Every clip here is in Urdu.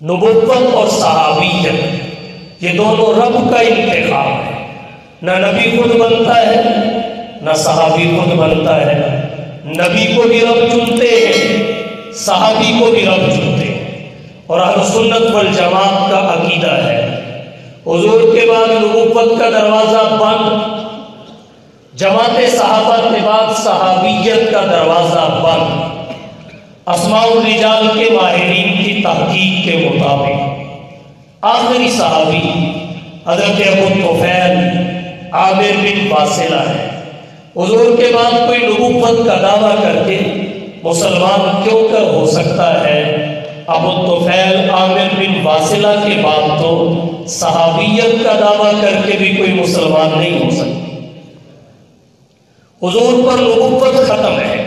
نبوت اور صحابیت یہ دونوں رب کا انتخاب ہے۔ نہ نبی خود بنتا ہے نہ صحابی خود بنتا ہے، نبی کو بھی رب چنتے ہیں، صحابی کو بھی رب چنتے ہیں۔ اور اہل سنت والجماعت کا عقیدہ ہے حضور کے بعد نبوت کا دروازہ بند، جماعت صحابہ کے بعد صحابیت کا دروازہ بند۔ اسماء الرجال کے ماہرین کی تحقیق کے مطابق آخری صحابی حضرت ابو طفیل عامر بن واصلہ ہے۔ حضور کے بعد کوئی نبوت کا دعویٰ کر کے مسلمان کیوں کر ہو سکتا ہے؟ ابو طفیل عامر بن واصلہ کے بعد تو صحابیت کا دعویٰ کر کے بھی کوئی مسلمان نہیں ہو سکتا۔ حضور پر نبوت ختم ہے،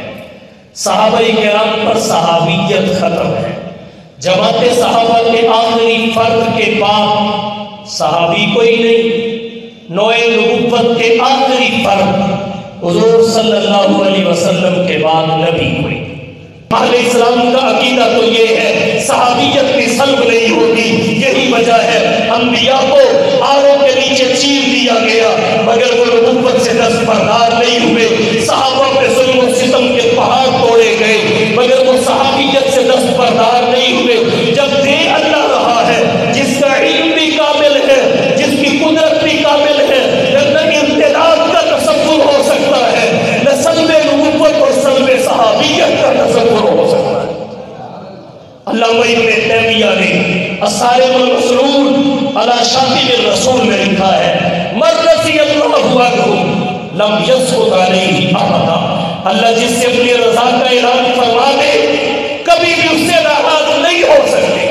صحابہ کرام پر صحابیت ختم ہے۔ جماعت صحابہ کے آخری فرد کے بعد صحابی کوئی نہیں، نوع نبوت کے آخری فرد حضور صلی اللہ علیہ وسلم کے بعد نبی کوئی۔ اہل اسلام کا عقیدہ تو یہ ہے صحابیت کی سلب نہیں ہوتی، یہی وجہ ہے انبیاء کو آروں کے نیچے چیر دیا گیا مگر وہ نبوت سے دستبردار نہیں ہوئے۔ صحابہ پہ ظلم و ستم کے پہاڑ توڑے گئے مگر وہ صحابیت سے دستبردار نہیں ہوئے۔ جب دے اللہ رہا ہے جس کا علم بھی کامل ہے، جس کی قدرت بھی کامل ہے، نہ امتداد کا تصور ہو سکتا ہے، نہ سلب نبوت اور سلب صحابیت کا تصور ہو سکتا ہے۔ علامہ ابن تیمیہ نے الصارم المسلول علی شاتم الرسول میں لکھا ہے من رضی اللہ عنہ لم یسقط علیہ ابدا، اللہ جس سے اپنی رضا کا اعلان فرما دے کبھی بھی اس سے ناراض نہیں ہو سکتے۔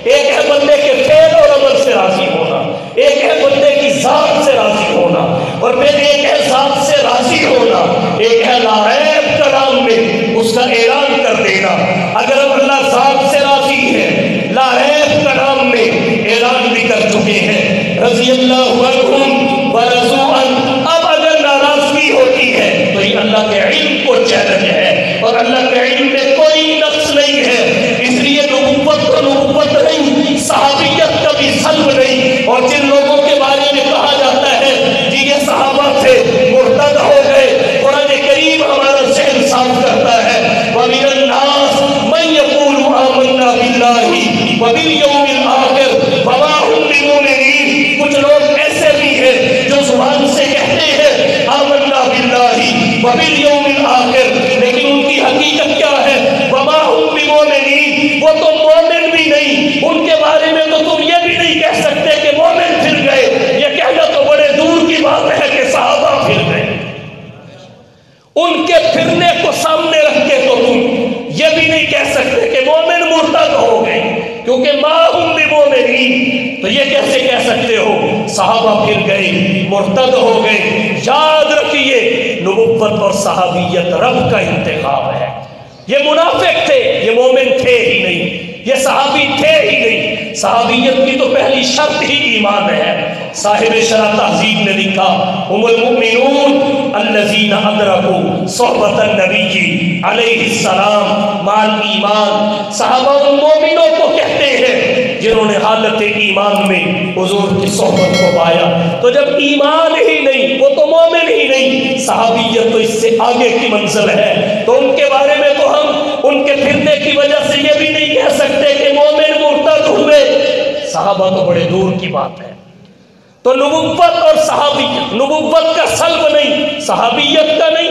ایک ہے بندے کے فعل اور عمل سے راضی ہونا، ایک ہے بندے کی ذات سے راضی ہونا، اور پھر ایک ہے ذات سے راضی ہونا، ایک ہے لا ریب کلام میں اس کا اعلان کر دینا۔ اگر ہم اللہ ذات سے راضی ہے، لا ریب کلام میں اعلان بھی کر چکے ہیں رضی اللہ عنہم ورضوا عنہ، اب اگر ناراضگی ہوتی ہے تو یہ اللہ کے علم کو چیلنج ہے، اور اللہ کے علم میں کوئی نقص نہیں ہے۔ اس لیے نبوت تو نبوت نہیں، صحابیت کا بھی سلب نہیں۔ اور جن لوگوں کے بارے میں کہا جاتا ہے کہ یہ صحابہ سے مرتد ہو گئے، قرآن کریم ہمارا ذہن صاف کرتا ہے وَمِنَ النَّاسِ مَن يَقُولُ آمَنَّا بِاللَّهِ وَبِالْيَوْمِ الْآخِرِ وَمَا هُم بِمُؤْمِنِينَ۔ کچھ لوگ ایسے بھی ہیں جو زبان سے کہتے ہیں آمنا باللہ وبالیوم الآخر، لیکن ان کی حقیقت کیا ہے؟ وما هم بمؤمنین، وہ تو مومن بھی نہیں۔ ان کے بارے میں تو تم یہ بھی نہیں کہہ سکتے کہ مومن پھر گئے، یہ کہنا تو بڑے دور کی بات ہے کہ صحابہ پھر گئے۔ ان کے پھرنے کو سامنے رکھ کے تو تم یہ بھی نہیں کہہ سکتے کہ مومن مرتد ہو گئے، کیونکہ ما ہم بمؤمنین، تو یہ کیسے کہہ سکتے ہو صحابہ پھر گئے، مرتد ہو گئے؟ یاد رکھیے نبوت اور صحابیت رب کا انتخاب ہے۔ یہ منافق تھے، یہ مومن تھے ہی نہیں، یہ صحابی تھے ہی نہیں۔ صحابیت کی تو پہلی شرط ہی ایمان ہے۔ صاحب شرح تہذیب نے لکھا هم المؤمنون الذین ادرکوا صحبت النبی علیہ السلام مع الایمان، صحابہ ان مومنوں کو کہتے ہیں جنہوں نے حالت ایمان میں حضور کی صحبت کو پایا۔ تو جب ایمان ہی نہیں، وہ تو مومن ہی نہیں، صحابیت تو اس سے آگے کی منزل ہے۔ تو ان کے بارے میں تو ہم ان کے پھرنے کی وجہ سے یہ بھی نہیں کہہ سکتے کہ مومن مرتد ہوئے، صحابہ تو بڑے دور کی بات ہے۔ تو نبوت اور صحابیت، نبوت کا سلب نہیں، صحابیت کا نہیں،